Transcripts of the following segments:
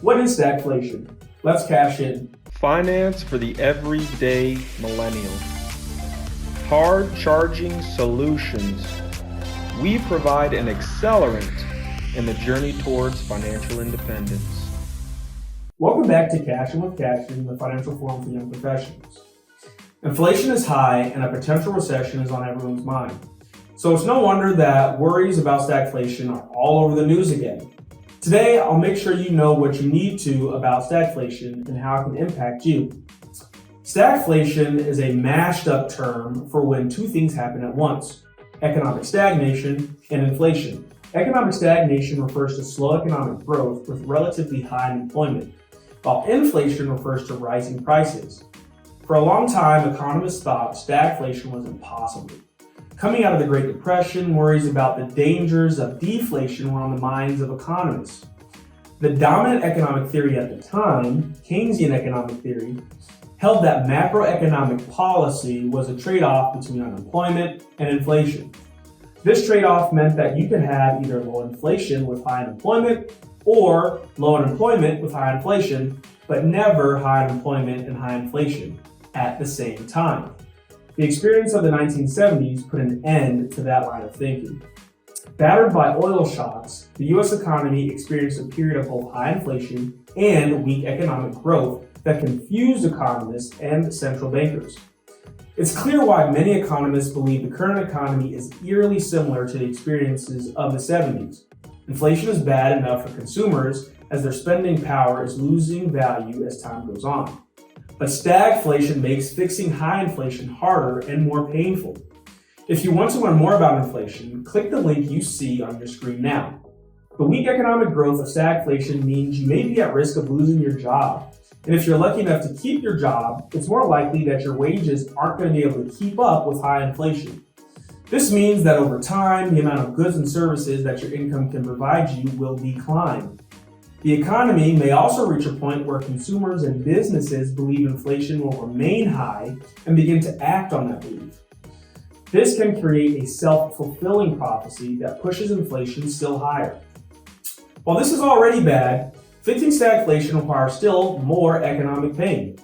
What is stagflation? Let's cash in. Finance for the everyday millennial. Hard-charging solutions. We provide an accelerant in the journey towards financial independence. Welcome back to Cash In with Cassian, the financial forum for young professionals. Inflation is high and a potential recession is on everyone's mind. So it's no wonder that worries about stagflation are all over the news again. Today, I'll make sure you know what you need to about stagflation and how it can impact you. Stagflation is a mashed up term for when two things happen at once: economic stagnation and inflation. Economic stagnation refers to slow economic growth with relatively high unemployment, while inflation refers to rising prices. For a long time, economists thought stagflation was impossible. Coming out of the Great Depression, worries about the dangers of deflation were on the minds of economists. The dominant economic theory at the time, Keynesian economic theory, held that macroeconomic policy was a trade-off between unemployment and inflation. This trade-off meant that you could have either low inflation with high unemployment or low unemployment with high inflation, but never high unemployment and high inflation at the same time. The experience of the 1970s put an end to that line of thinking. Battered by oil shocks, the U.S. economy experienced a period of both high inflation and weak economic growth that confused economists and central bankers. It's clear why many economists believe the current economy is eerily similar to the experiences of the 70s. Inflation is bad enough for consumers as their spending power is losing value as time goes on. But stagflation makes fixing high inflation harder and more painful. If you want to learn more about inflation, click the link you see on your screen now. The weak economic growth of stagflation means you may be at risk of losing your job. And if you're lucky enough to keep your job, it's more likely that your wages aren't going to be able to keep up with high inflation. This means that over time, the amount of goods and services that your income can provide you will decline. The economy may also reach a point where consumers and businesses believe inflation will remain high and begin to act on that belief. This can create a self-fulfilling prophecy that pushes inflation still higher. While this is already bad, fixing stagflation requires still more economic pain.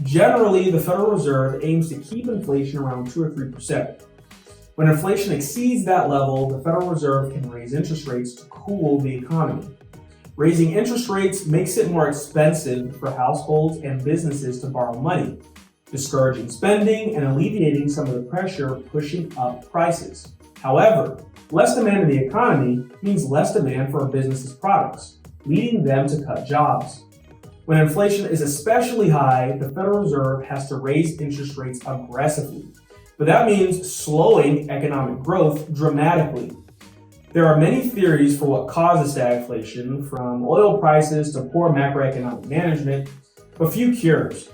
Generally, the Federal Reserve aims to keep inflation around 2 or 3%. When inflation exceeds that level, the Federal Reserve can raise interest rates to cool the economy. Raising interest rates makes it more expensive for households and businesses to borrow money, discouraging spending and alleviating some of the pressure pushing up prices. However, less demand in the economy means less demand for a business's products, leading them to cut jobs. When inflation is especially high, the Federal Reserve has to raise interest rates aggressively, but that means slowing economic growth dramatically. There are many theories for what causes stagflation, from oil prices to poor macroeconomic management, but few cures.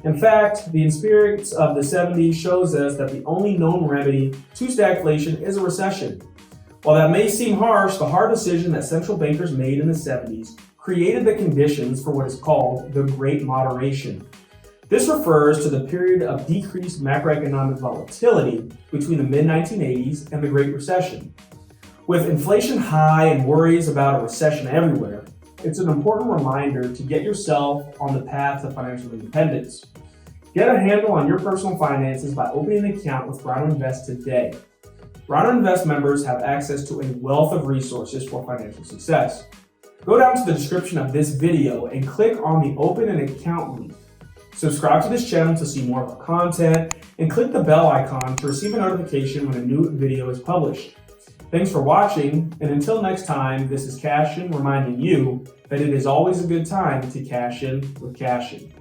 In fact, the experience of the 70s shows us that the only known remedy to stagflation is a recession. While that may seem harsh, the hard decision that central bankers made in the 70s created the conditions for what is called the Great Moderation. This refers to the period of decreased macroeconomic volatility between the mid-1980s and the Great Recession. With inflation high and worries about a recession everywhere, it's an important reminder to get yourself on the path to financial independence. Get a handle on your personal finances by opening an account with RINO Invest today. RINO Invest members have access to a wealth of resources for financial success. Go down to the description of this video and click on the Open an Account link. Subscribe to this channel to see more of our content and click the bell icon to receive a notification when a new video is published. Thanks for watching, and until next time, this is Cassian reminding you that it is always a good time to cash in with Cassian.